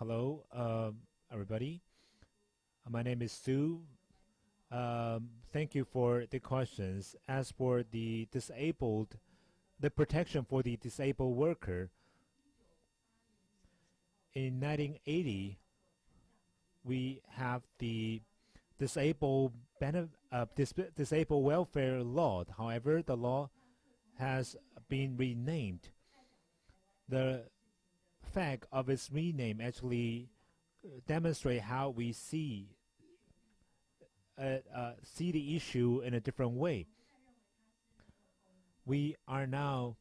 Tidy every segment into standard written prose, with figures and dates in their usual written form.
Hello, everybody. My name is Sue. Thank you for the questions. As for the protection for the disabled worker, in 1980, we have the disabled welfare law. However, the law has been renamed. The fact of its rename actually demonstrate how we see the issue in a different way. We are now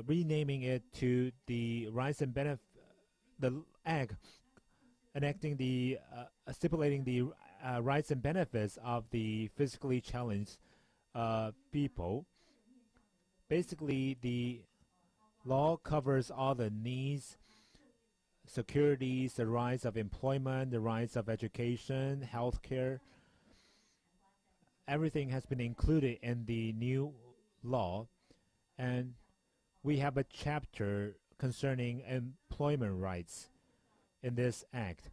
renaming it to the rights and the act enacting the stipulating the rights and benefits of the physically challenged people. Basically, the law covers all the needs, securities, the rights of employment, the rights of education, healthcare. Everything has been included in the new law, and we have a chapter concerning employment rights in this act.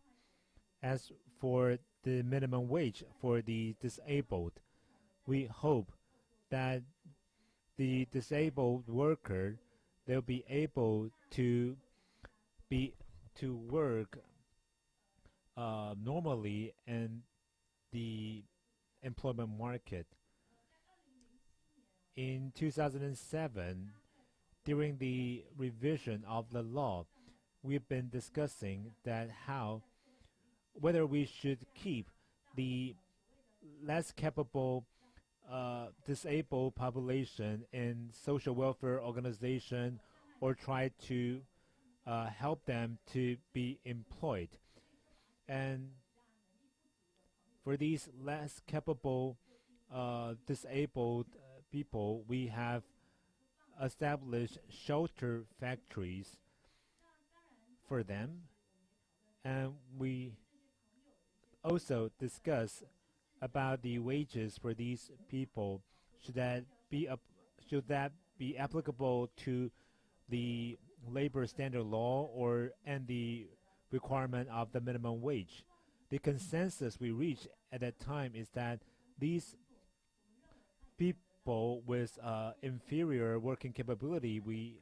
As for the minimum wage for the disabled, we hope that the disabled worker, they'll be able to work normally in the employment market. In 2007, during the revision of the law, we've been discussing that whether we should keep the less capable disabled population in social welfare organization or try to help them to be employed. And for these less capable disabled people, we have established shelter factories for them, and we also discuss about the wages for these people. Should that be applicable to the labor standard law and the requirement of the minimum wage? The consensus we reached at that time is that these people with inferior working capability, we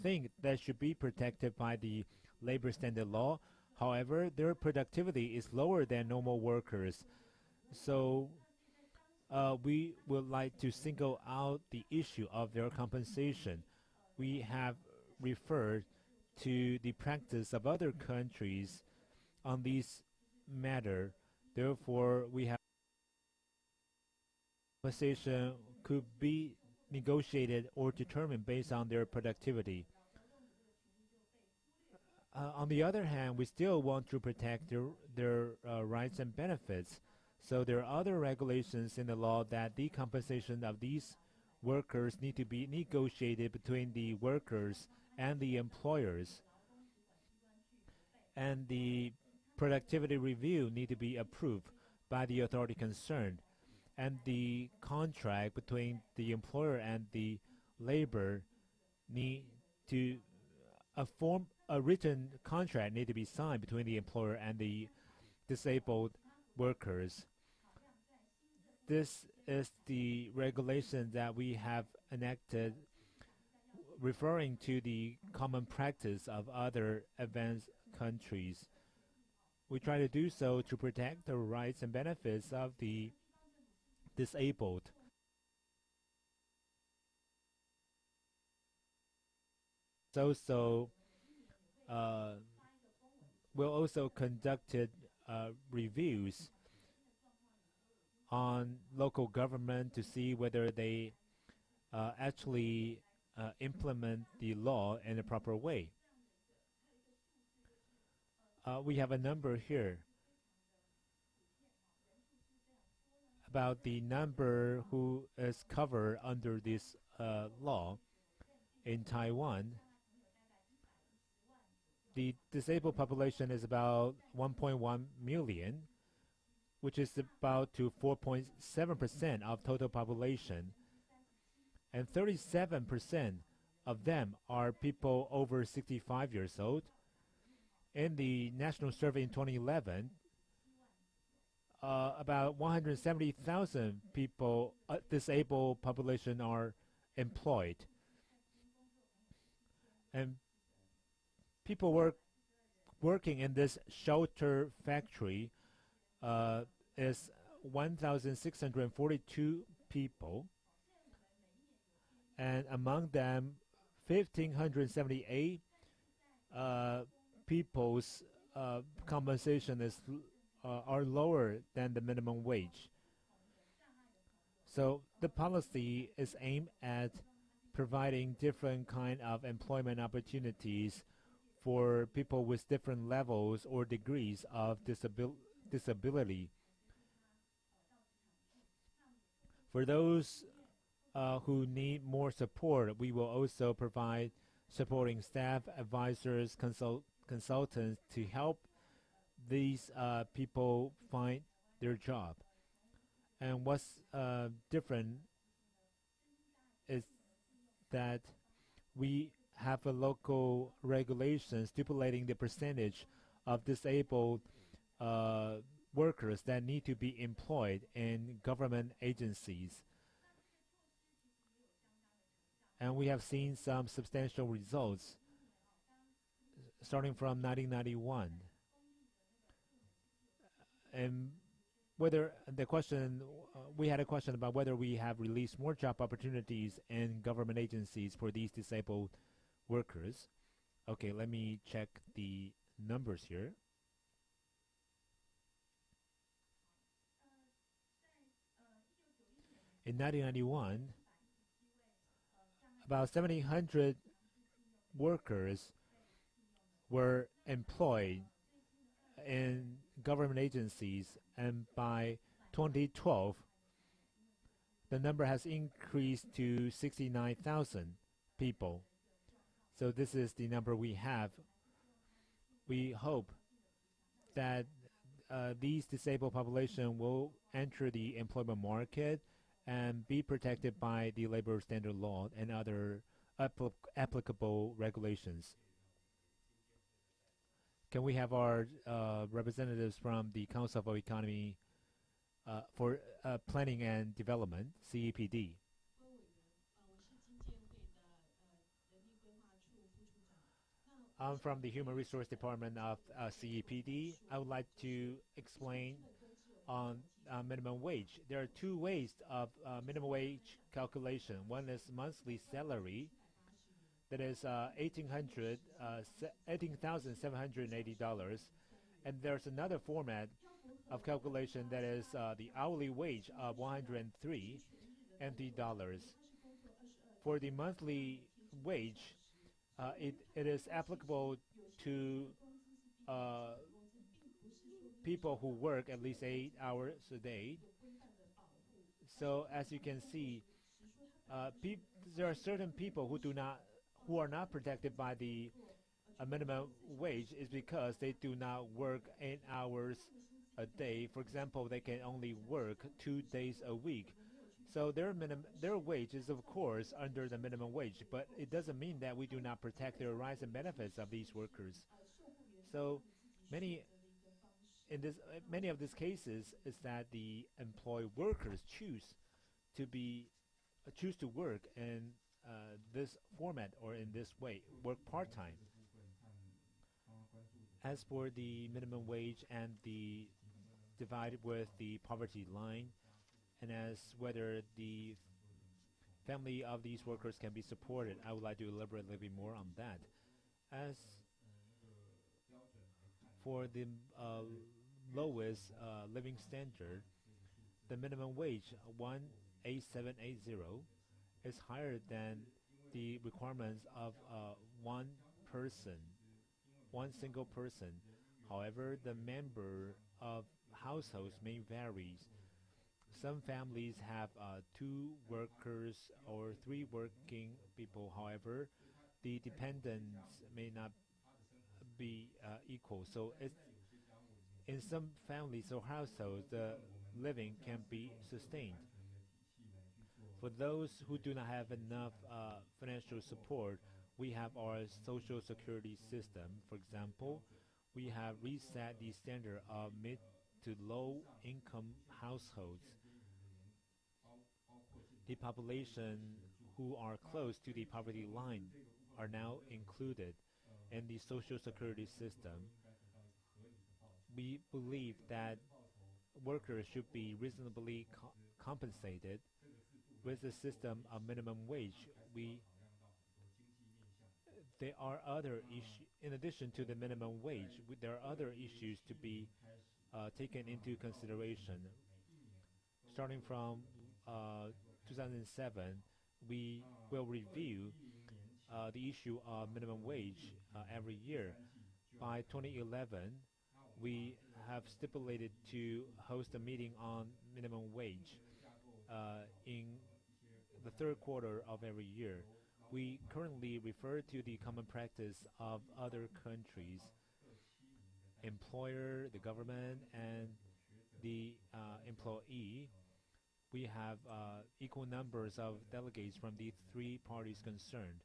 think that should be protected by the labor standard law. However, their productivity is lower than normal workers. So we would like to single out the issue of their compensation. We have referred to the practice of other countries on this matter. Therefore, we have compensation could be negotiated or determined based on their productivity. On the other hand, we still want to protect their rights and benefits. So there are other regulations in the law that the compensation of these workers need to be negotiated between the workers and the employers. And the productivity review need to be approved by the authority concerned. And the contract between the employer and the labor need to a written contract need to be signed between the employer and the disabled workers. This is the regulation that we have enacted referring to the common practice of other advanced countries. We try to do so to protect the rights and benefits of the disabled. We'll also conducted reviews on local government to see whether they actually implement the law in a proper way. We have a number here about the number who is covered under this law in Taiwan. The disabled population is about 1.1 million, which is about to 4.7% of total population. And 37% of them are people over 65 years old. In the national survey in 2011, about 170,000 people, disabled population, are employed. And people working in this shelter factory is 1,642 people. And among them, 1,578 people's compensation are lower than the minimum wage. So the policy is aimed at providing different kind of employment opportunities for people with different levels or degrees of disability. For those who need more support, we will also provide supporting staff, advisors, consultants to help these people find their job. And what's different is that we have a local regulation stipulating the percentage of disabled workers that need to be employed in government agencies. And we have seen some substantial results starting from 1991. And whether the question, we had a question about whether we have released more job opportunities in government agencies for these disabled workers. Okay, let me check the numbers here. In 1991, about 1,700 workers were employed in government agencies, and by 2012, the number has increased to 69,000 people. So this is the number we have. We hope that these disabled population will enter the employment market and be protected by the labor standard law and other applicable regulations. Can we have our representatives from the Council of Economy for Planning and Development, CEPD? I'm from the Human Resource Department of CEPD. I would like to explain on minimum wage. There are two ways of minimum wage calculation. One is monthly salary, that is $18,780, and there's another format of calculation that is the hourly wage of 103 NT dollars. For the monthly wage, it is applicable to people who work at least 8 hours a day. So as you can see, there are certain people who are not protected by the minimum wage is because they do not work 8 hours a day. For example, they can only work 2 days a week. So their wage is, of course, under the minimum wage, but it doesn't mean that we do not protect their rights and benefits of these workers. So many of these cases is that the employed workers choose to work in this format or in this way, work part-time. As for the minimum wage and the divided with the poverty line, and as whether the family of these workers can be supported, I would like to elaborate a little bit more on that. As for the lowest living standard, the minimum wage, 18780, is higher than the requirements of one single person. However, the member of households may vary. Some families have 2 workers or 3 working people. However, the dependents may not be equal. So in some families or households, the living can be sustained. For those who do not have enough financial support, we have our social security system. For example, we have reset the standard of mid to low income households. The population who are close to the poverty line are now included in the social security system. We believe that workers should be reasonably compensated. With the system of minimum wage, there are other issues. In addition to the minimum wage, there are other issues to be taken into consideration. Starting from 2007, we will review the issue of minimum wage every year. By 2011, we have stipulated to host a meeting on minimum wage in the third quarter of every year. We currently refer to the common practice of other countries. Employer, the government, and the employee. We have equal numbers of delegates from the three parties concerned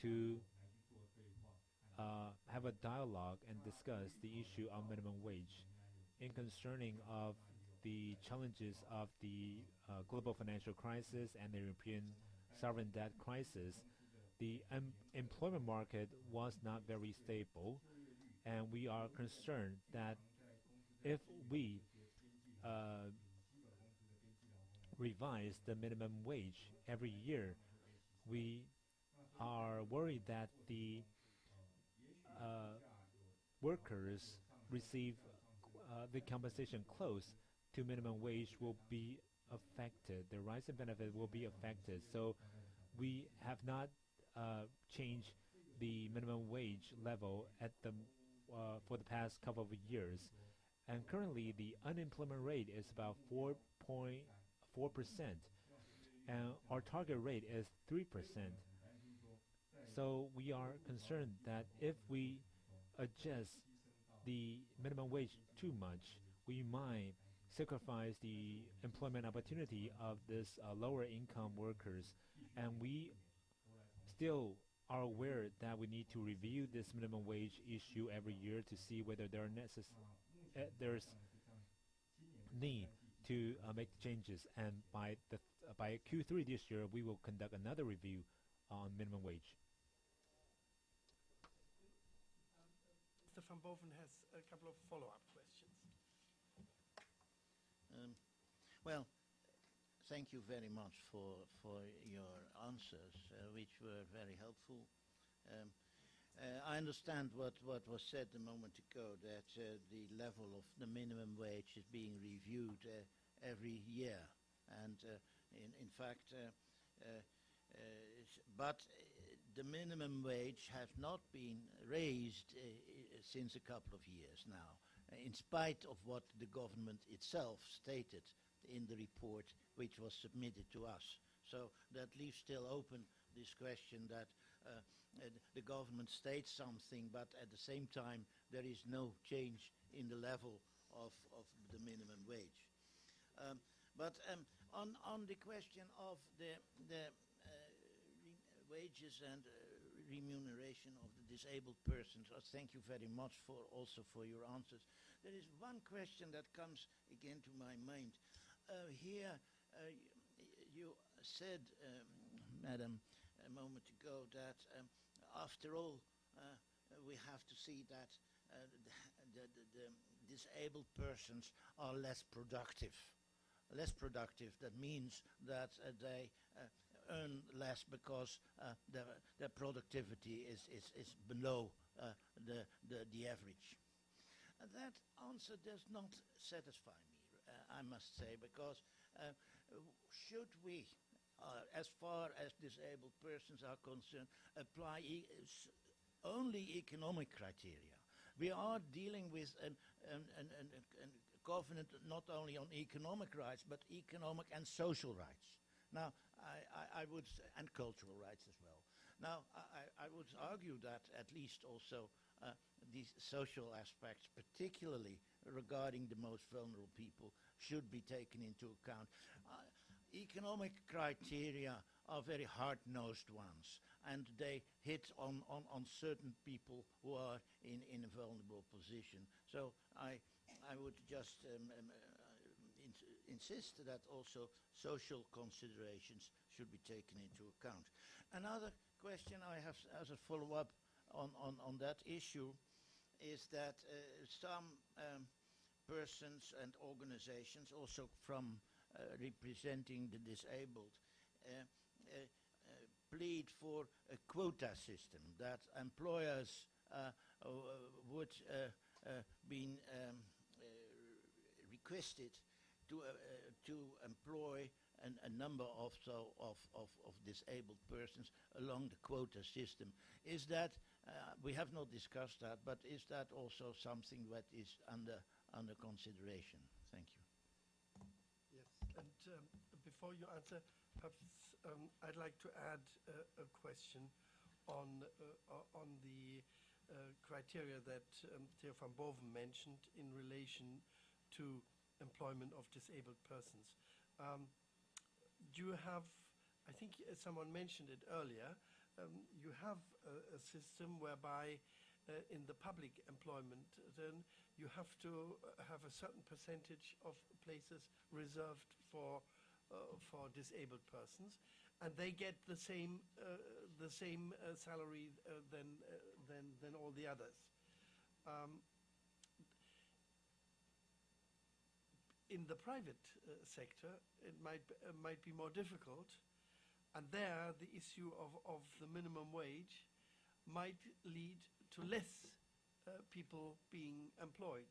to have a dialogue and discuss the issue of minimum wage. In concerning of the challenges of the global financial crisis and the European sovereign debt crisis, the employment market was not very stable, and we are concerned that if we revise the minimum wage every year, we are worried that the workers receive the compensation close to minimum wage will be affected. The rise in benefit will be affected. So we have not changed the minimum wage level at the for the past couple of years, and currently the unemployment rate is about 4.4%, and our target rate is 3%. So we are concerned that if we adjust the minimum wage too much, we might sacrifice the employment opportunity of this lower income workers, and we still are aware that we need to review this minimum wage issue every year to see whether there are there's need to make changes, and by Q3 this year we will conduct another review on minimum wage. Mr. Van Boven has a couple of follow-up questions. Well, thank you very much for your answers, which were very helpful. I understand what was said a moment ago, that the level of the minimum wage is being reviewed every year, and in fact, but the minimum wage has not been raised since a couple of years now, in spite of what the government itself stated in the report which was submitted to us. So that leaves still open this question that the government states something, but at the same time there is no change in the level of the minimum wage. But on the question of the wages and remuneration of the disabled persons, thank you very much also for your answers. There is one question that comes again to my mind. Here you said, Madam, a moment ago, that after all we have to see that the disabled persons are less productive. Less productive, that means that they earn less because their productivity is below the average. That answer does not satisfy me, I must say, because should we, as far as disabled persons are concerned, apply only economic criteria? We are dealing with a covenant not only on economic rights, but economic and social rights. Now, I would, and cultural rights as well. Now, I would argue that at least also these social aspects, particularly regarding the most vulnerable people, should be taken into account. Economic criteria are very hard-nosed ones. and they hit on certain people who are in a vulnerable position. So I would just insist that also social considerations should be taken into account. Another question I have as a follow-up on that issue is that some persons and organizations, also from representing the disabled, plead for a quota system, that employers would be requested to employ a number of disabled persons along the quota system. Is that, we have not discussed that, but is that also something that is under consideration? Thank you. Yes, and before you answer, perhaps I'd like to add a question on the criteria that Theo van Boven mentioned in relation to employment of disabled persons. Do you have, I think someone mentioned it earlier, you have a system whereby in the public employment then you have to have a certain percentage of places reserved for disabled persons, and they get the same salary than all the others. In the private sector, it might be more difficult, and there the issue of the minimum wage might lead to less people being employed.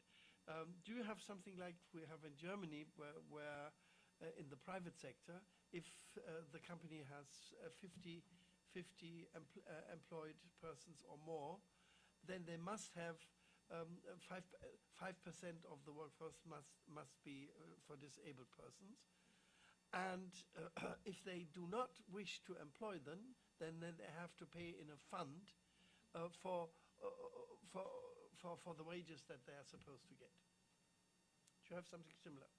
Do you have something like we have in Germany, where in the private sector, if the company has 50 employed persons or more, then they must have 5% of the workforce must be for disabled persons, and if they do not wish to employ them, then they have to pay in a fund for the wages that they are supposed to get. Do you have something similar?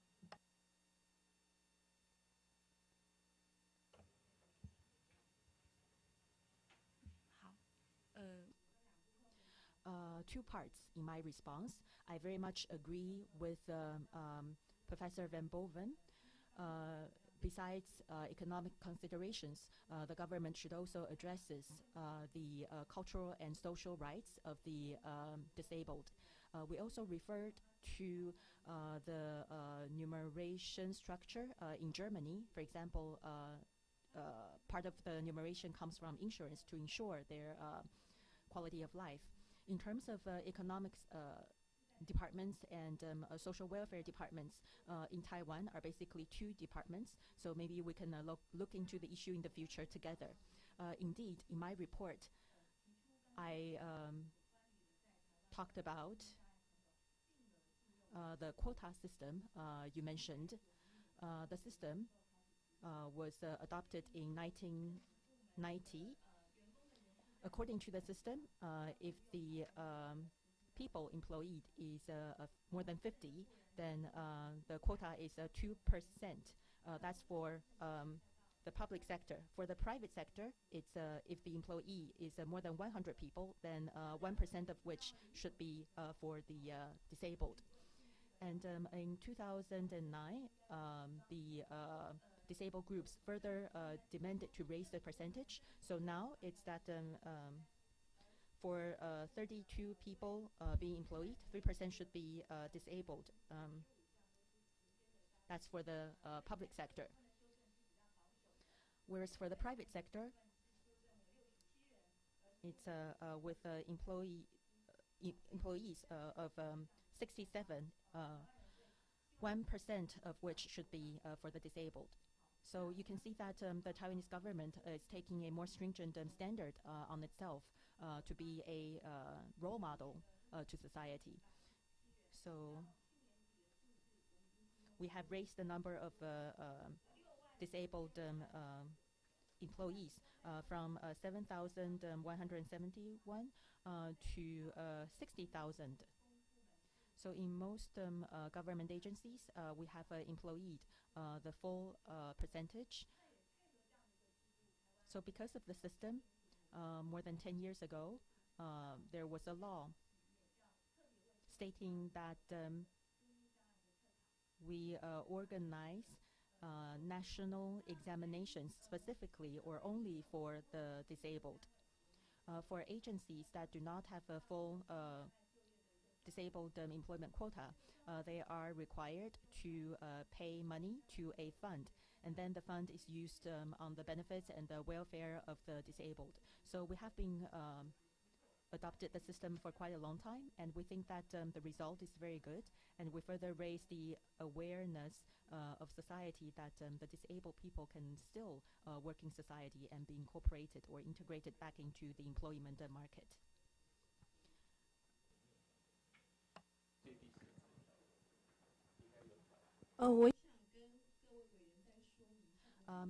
Two parts in my response. I very much agree with Professor Van Boven. Besides economic considerations, the government should also address the cultural and social rights of the disabled. We also referred to the numeration structure in Germany. For example, part of the numeration comes from insurance to ensure their quality of life. In terms of economics departments and social welfare departments in Taiwan are basically two departments, so maybe we can look into the issue in the future together. Indeed, in my report, I talked about the quota system you mentioned. The system was adopted in 1990. According to the system, if the people employed is more than 50, then the quota is 2%. That's for the public sector. For the private sector, it's if the employee is more than 100 people, then 1% of which should be for the disabled. And in 2009, the disabled groups further demanded to raise the percentage. So now it's that for 32 people being employed, 3% should be disabled. That's for the public sector. Whereas for the private sector, it's with employees of 67, 1% of which should be for the disabled. So you can see that the Taiwanese government is taking a more stringent standard on itself to be a role model to society. So we have raised the number of disabled employees from 7,171 to 60,000. So in most government agencies, we have employed the full percentage. So because of the system, more than 10 years ago, there was a law stating that we organize national examinations specifically or only for the disabled. For agencies that do not have a full disabled employment quota, they are required to pay money to a fund, and then the fund is used on the benefits and the welfare of the disabled. So we have been adopted the system for quite a long time, and we think that the result is very good, and we further raise the awareness of society that the disabled people can still work in society and be incorporated or integrated back into the employment market.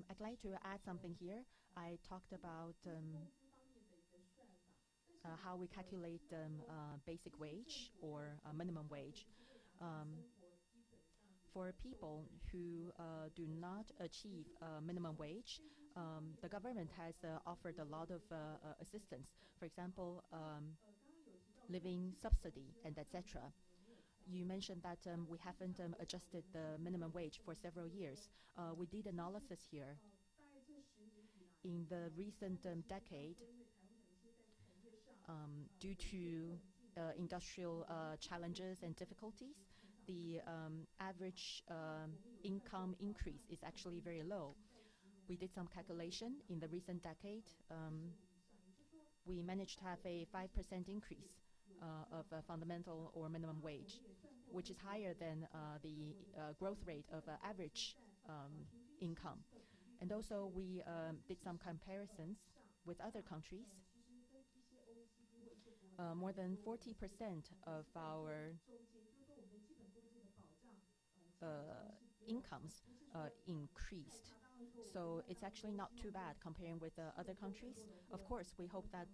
I'd like to add something here. I talked about how we calculate basic wage or minimum wage. For people who do not achieve minimum wage, the government has offered a lot of assistance. For example, living subsidy and etc. You mentioned that we haven't adjusted the minimum wage for several years. We did analysis here. In the recent decade, due to industrial challenges and difficulties, the average income increase is actually very low. We did some calculation in the recent decade. We managed to have a 5% increase of fundamental or minimum wage, which is higher than the growth rate of average income. And also we did some comparisons with other countries. More than 40% of our incomes increased. So it's actually not too bad comparing with other countries. Of course, we hope that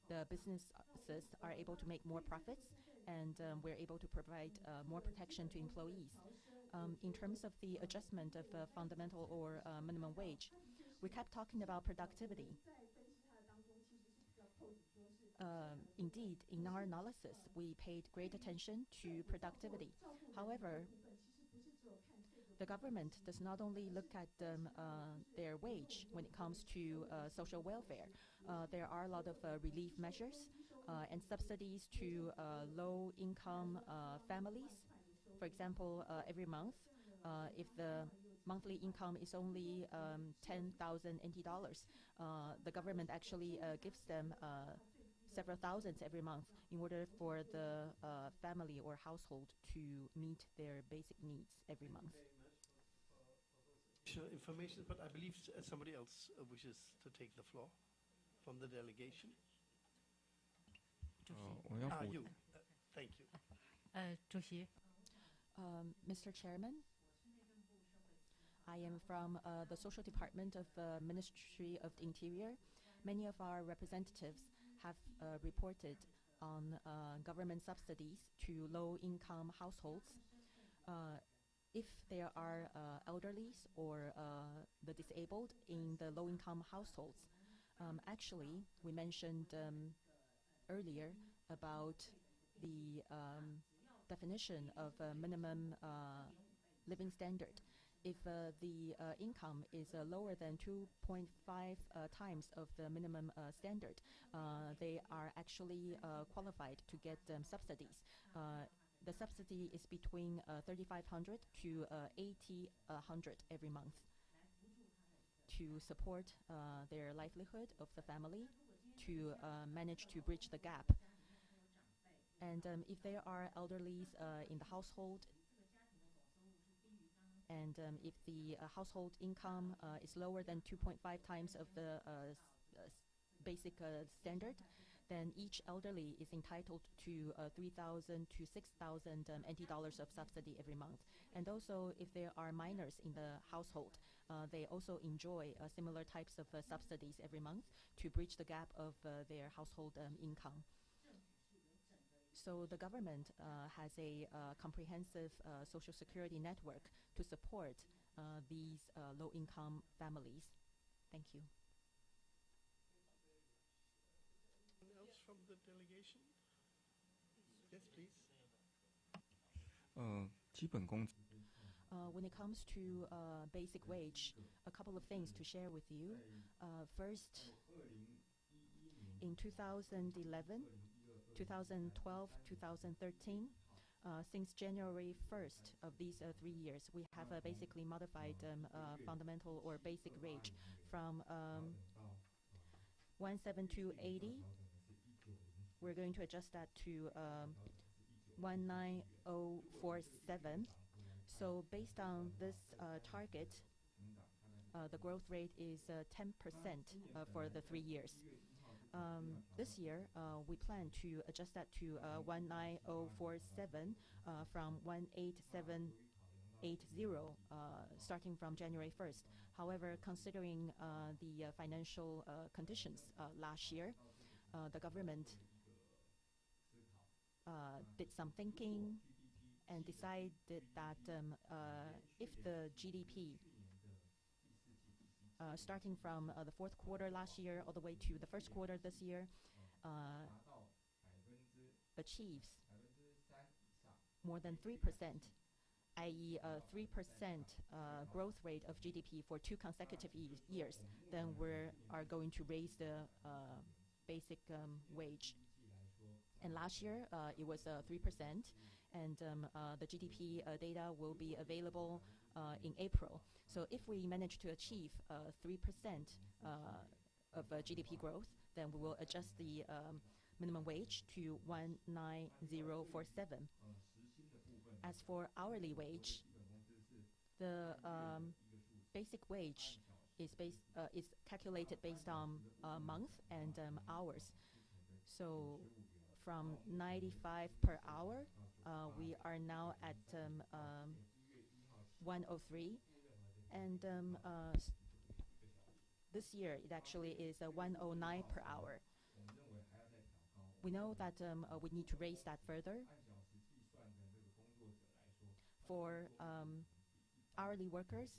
the businesses are able to make more profits, and we're able to provide more protection to employees. In terms of the adjustment of fundamental or minimum wage, we kept talking about productivity. Indeed, in our analysis, we paid great attention to productivity. However, the government does not only look at their wage when it comes to social welfare. There are a lot of relief measures and subsidies to low-income families. For example, every month, if the monthly income is only 10,000 NT dollars, the government actually gives them several thousands every month in order for the family or household to meet their basic needs every month. Information, but I believe somebody else wishes to take the floor from the delegation. You. Thank you. Mr. Chairman, I am from the Social Department of Ministry of the Interior. Many of our representatives have reported on government subsidies to low-income households. If there are elderlies or the disabled in the low-income households, actually, we mentioned earlier about the definition of minimum living standard. If the income is lower than 2.5 times of the minimum standard, they are actually qualified to get subsidies. The subsidy is between 3,500 to 8,100 every month to support their livelihood of the family, to manage to bridge the gap. And if there are elderlies in the household, and if the household income is lower than 2.5 times of the basic standard, then each elderly is entitled to 3,000 to 6,000 NT dollars of subsidy every month. And also, if there are minors in the household, they also enjoy similar types of subsidies every month to bridge the gap of their household income. So the government has a comprehensive social security network to support these low-income families. Thank you. Yes, please. 基本工资 When it comes to basic wage, a couple of things to share with you. First, in 2011, 2012, 2013, since January 1st of these 3 years, we have basically modified fundamental or basic wage from 17280. We're going to adjust that to 19047. So based on this target, the growth rate is 10% for the 3 years. This year, we plan to adjust that to 19047 from 18780 starting from January 1st. However, considering the financial conditions last year, the government did some thinking and decided that if the GDP starting from the fourth quarter last year all the way to the first quarter this year achieves more than 3%, i.e. 3% growth rate of GDP for 2 consecutive years, then we are going to raise the basic wage. And last year, it was 3%, and the GDP data will be available in April. So if we manage to achieve 3% of GDP growth, then we will adjust the minimum wage to 19047. As for hourly wage, the basic wage is calculated based on month and hours. So from 95 per hour, we are now at 103, and this year it actually is 109 per hour. We know that we need to raise that further. For hourly workers,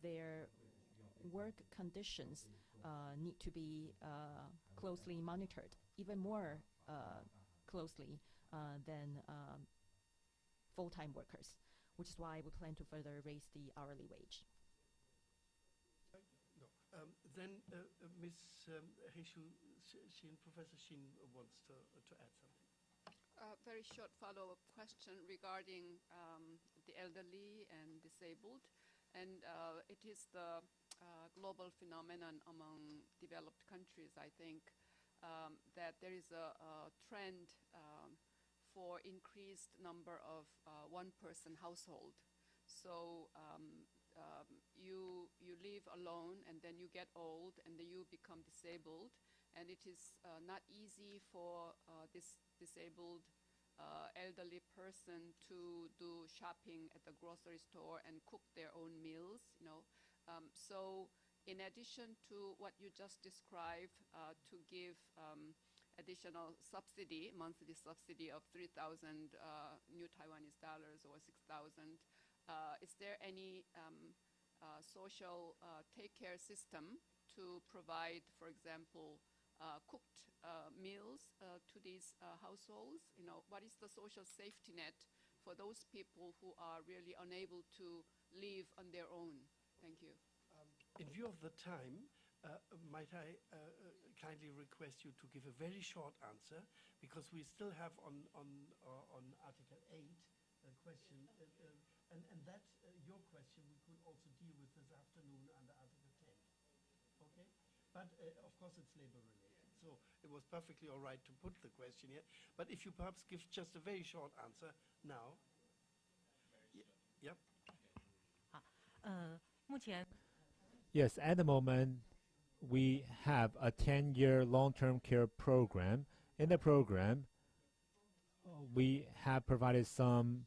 their work conditions need to be closely monitored, even more closely than full-time workers, which is why we plan to further raise the hourly wage. No. Then Ms. Heisoo Shin, Professor Shin wants to add something. Very short follow-up question regarding the elderly and disabled. And it is the global phenomenon among developed countries, I think, that there is a trend for increased number of one-person household. So you live alone, and then you get old, and then you become disabled, and it is not easy for this disabled elderly person to do shopping at the grocery store and cook their own meals, you know. So in addition to what you just described, to give additional subsidy, monthly subsidy of 3,000 new Taiwanese dollars or 6,000, is there any social take care system to provide, for example, cooked meals to these households? You know, what is the social safety net for those people who are really unable to live on their own? Thank you. In view of the time, might I kindly request you to give a very short answer, because we still have on Article 8 a question, and that your question we could also deal with this afternoon under Article 10. Okay? But of course it's labor related, so it was perfectly all right to put the question here. But if you perhaps give just a very short answer now. Yep. Yes, at the moment, we have a 10-year long-term care program. In the program, we have provided some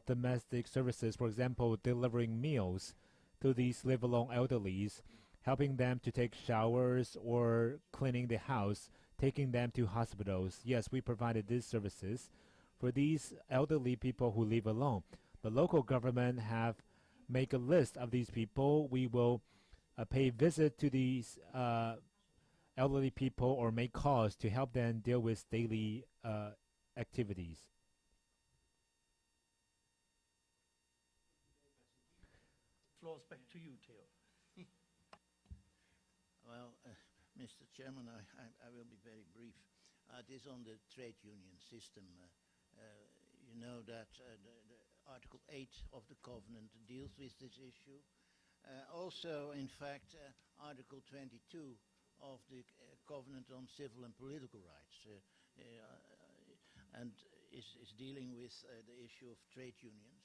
domestic services, for example, delivering meals to these live-alone elderlies, helping them to take showers or cleaning the house, taking them to hospitals. Yes, we provided these services for these elderly people who live alone. The local government have make a list of these people. We will pay visit to these elderly people or make calls to help them deal with daily activities. Floor's back to you, Theo. Well, Mr. Chairman, I will be very brief. It is on the trade union system. You know that the Article 8 of the Covenant deals with this issue. Also, in fact, Article 22 of the Covenant on Civil and Political Rights and is dealing with the issue of trade unions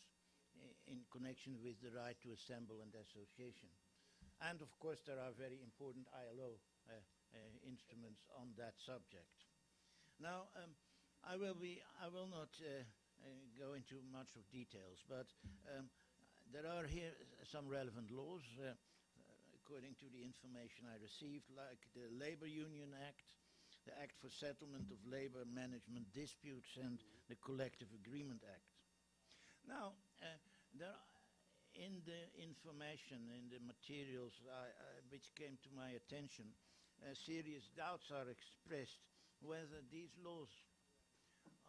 in connection with the right to assemble and association. And of course there are very important ILO instruments on that subject. Now I will not go into much of details, but there are here some relevant laws according to the information I received, like the Labor Union Act, the Act for Settlement of Labor Management Disputes, and the Collective Agreement Act. Now, in the information, in the materials which came to my attention, serious doubts are expressed whether these laws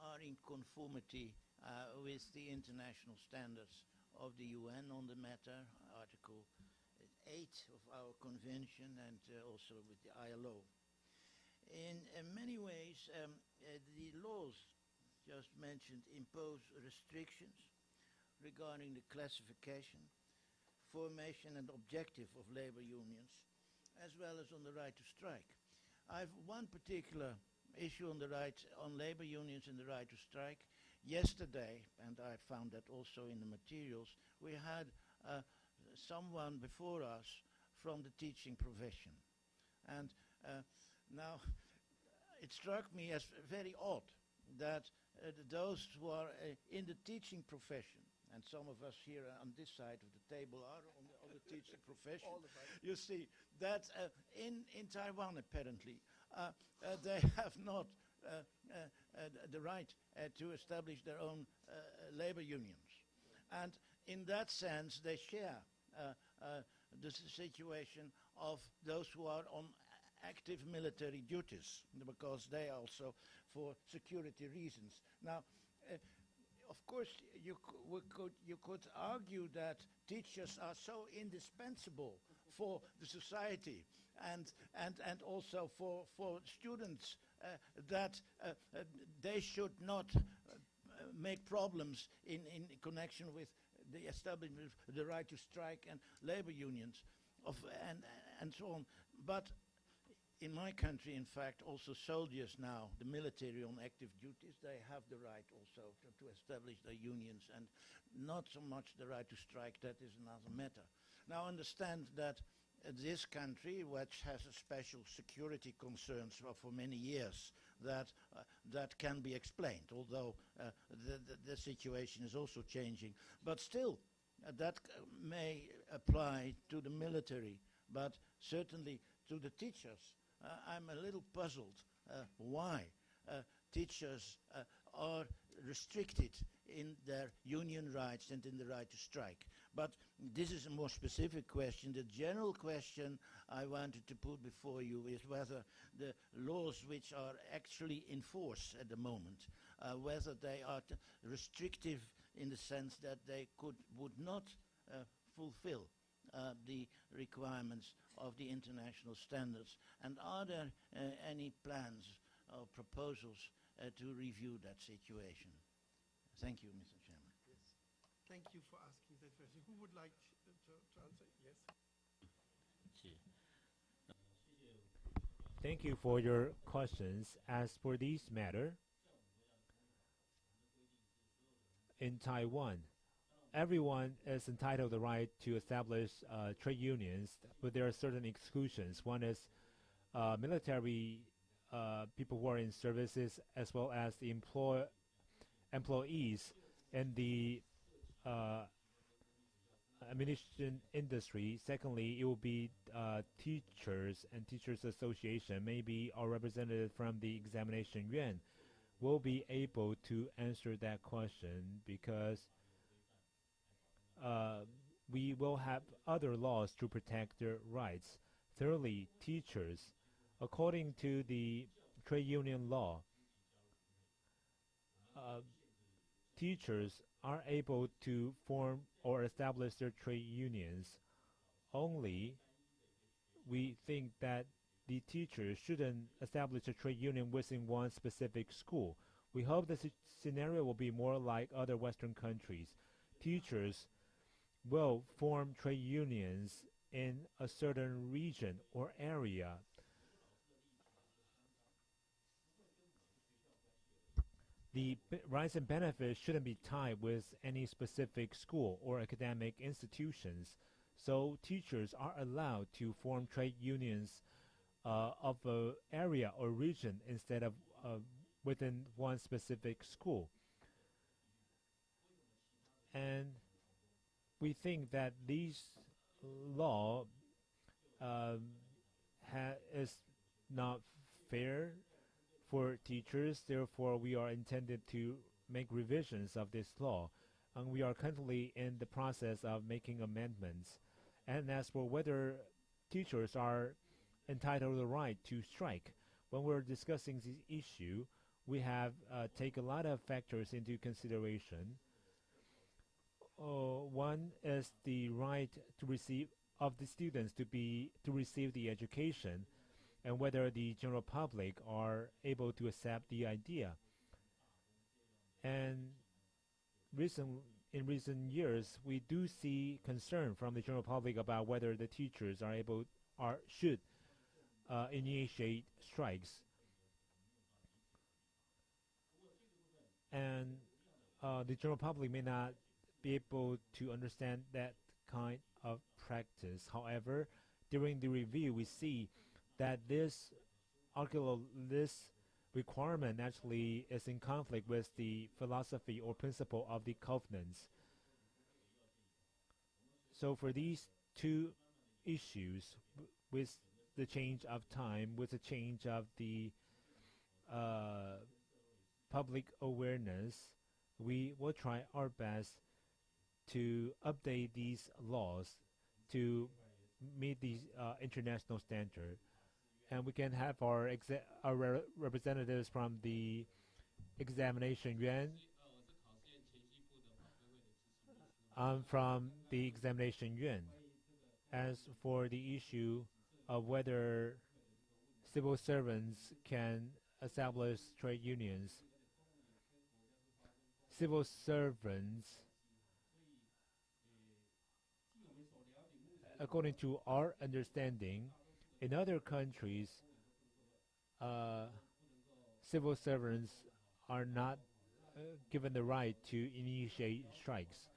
are in conformity with the international standards of the UN on the matter, Article 8 of our convention, and also with the ILO. In many ways, the laws just mentioned impose restrictions regarding the classification, formation and objective of labor unions, as well as on the right to strike. I have one particular issue on the right, on labor unions and the right to strike. Yesterday, and I found that also in the materials, we had someone before us from the teaching profession. And now it struck me as very odd that those who are in the teaching profession, and some of us here on this side of the table are on the teaching profession. You see that in Taiwan, apparently, they have not the right to establish their own labor unions. And in that sense, they share the situation of those who are on active military duties, because they also for security reasons. Now, of course, you could argue that teachers are so indispensable for the society and also for students that they should not make problems in connection with the establishment of the right to strike and labor unions and so on. But in my country, in fact, also soldiers now, the military on active duties, they have the right also to establish their unions, and not so much the right to strike. That is another matter. Now understand that this country, which has a special security concerns for many years, that can be explained, although the situation is also changing. But still, that may apply to the military, but certainly to the teachers. I'm a little puzzled why teachers are restricted in their union rights and in the right to strike. But this is a more specific question. The general question I wanted to put before you is whether the laws which are actually in force at the moment, whether they are restrictive in the sense that they would not fulfill the requirements of the international standards. And are there any plans or proposals to review that situation? Thank you, Mr. Chairman. Yes. Thank you for asking that question. Who would like to answer? Yes. Thank you for your questions. As for this matter, in Taiwan, everyone is entitled the right to establish trade unions, but there are certain exclusions. One is military people who are in services, as well as the employees in the ammunition industry. Secondly, it will be teachers and teachers association, maybe our representative from the examination yuan will be able to answer that question, because we will have other laws to protect their rights. Thirdly, teachers, according to the trade union law, teachers are able to form or establish their trade unions. Only we think that the teachers shouldn't establish a trade union within one specific school. We hope the scenario will be more like other Western countries. Teachers will form trade unions in a certain region or area. The rights and benefits shouldn't be tied with any specific school or academic institutions. So teachers are allowed to form trade unions of an area or region instead of within one specific school. And we think that this law is not fair for teachers. Therefore, we are intended to make revisions of this law. And we are currently in the process of making amendments. And as for whether teachers are entitled to the right to strike, when we're discussing this issue, we have taken a lot of factors into consideration. One is the right to receive of the students to receive the education, and whether the general public are able to accept the idea. And in recent years, we do see concern from the general public about whether the teachers should initiate strikes. And the general public may not be able to understand that kind of practice. However, during the review, we see that this requirement actually is in conflict with the philosophy or principle of the covenants. So for these two issues, with the change of time, with the change of the public awareness, we will try our best to update these laws to meet these international standards. And we can have our representatives from the examination yuan. From the examination yuan. As for the issue of whether civil servants can establish trade unions, civil servants, according to our understanding, in other countries, civil servants are not given the right to initiate strikes.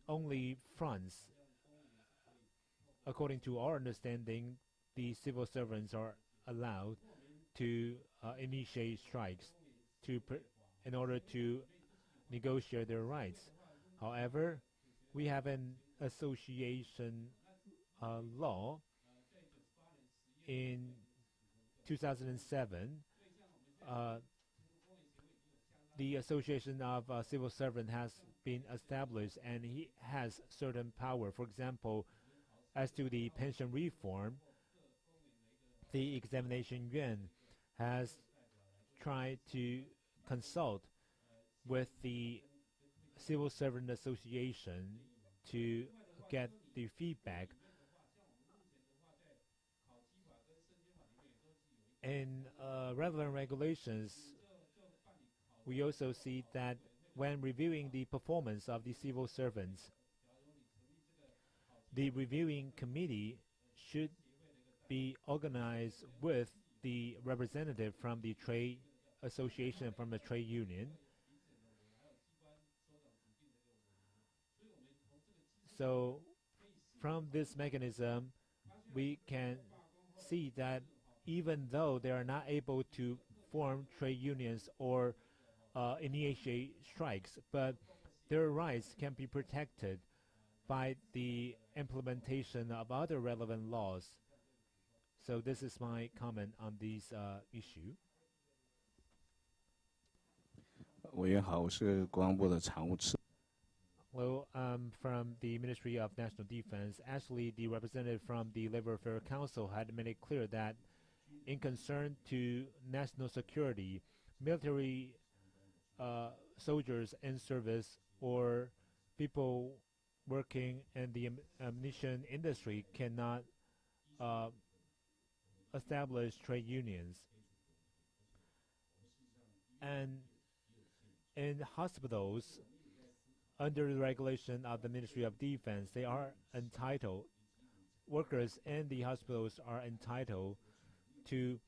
Only France, according to our understanding, the civil servants are allowed to initiate strikes in order to negotiate their rights. However, we have an association law in 2007. The Association of Civil Servants has been established, and he has certain power. For example, as to the pension reform, the examination yuan has tried to consult with the Civil Servant Association to get the feedback. In relevant regulations, we also see that when reviewing the performance of the civil servants, the reviewing committee should be organized with the representative from the trade association, from the trade union. So from this mechanism, we can see that even though they are not able to form trade unions or initiate strikes, but their rights can be protected by the implementation of other relevant laws. So this is my comment on this issue. 委员好，我是国防部的常务次。 Hello, from the Ministry of National Defense. Actually, the representative from the Labor Affairs Council had made it clear that in concern to national security, military soldiers in service or people working in the ammunition industry cannot establish trade unions. And in hospitals, under the regulation of the Ministry of Defense, they are entitled, workers in the hospitals are entitled to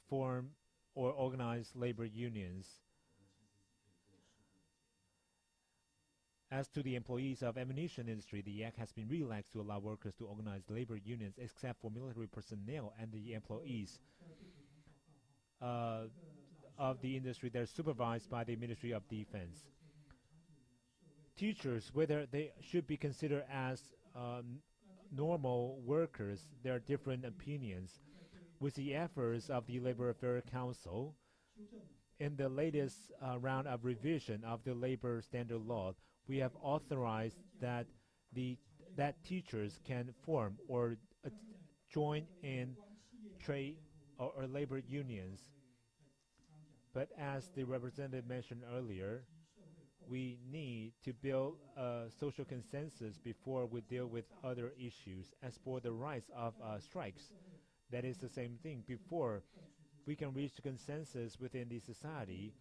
form or organize labor unions. As to the employees of ammunition industry, the act has been relaxed to allow workers to organize labor unions except for military personnel and the employees of the industry that are supervised by the Ministry of Defense. Teachers, whether they should be considered as normal workers, there are different opinions. With the efforts of the Labor Affairs Council, in the latest round of revision of the labor standard law, we have authorized that teachers can form or join in trade or labor unions. But as the representative mentioned earlier, we need to build a social consensus before we deal with other issues. As for the rights of strikes, that is the same thing. Before we can reach a consensus within the society,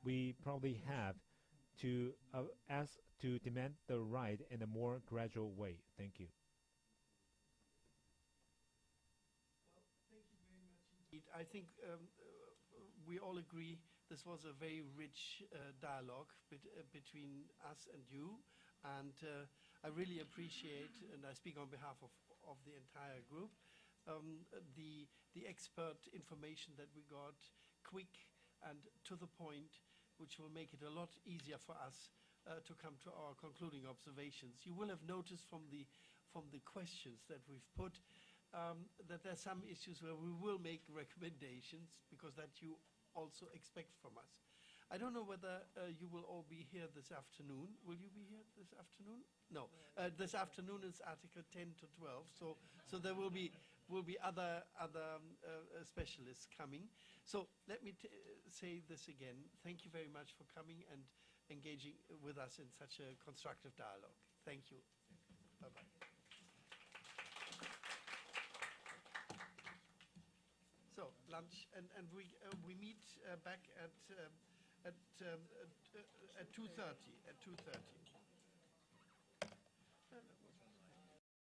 we probably have to ask to demand the right in a more gradual way. Thank you. Well, thank you very much indeed. I think we all agree this was a very rich dialogue between us and you, and I really appreciate, and I speak on behalf of the entire group, the expert information that we got, quick and to the point, which will make it a lot easier for us to come to our concluding observations. You will have noticed from the questions that we've put that there are some issues where we will make recommendations, because that you also expect from us. I don't know whether you will all be here this afternoon. Will you be here this afternoon? No. This afternoon is Article 10 to 12, so there will be other specialists coming. So let me say this again. Thank you very much for coming and engaging with us in such a constructive dialogue. Thank you. Bye-bye. So lunch, and we meet back at 2:30.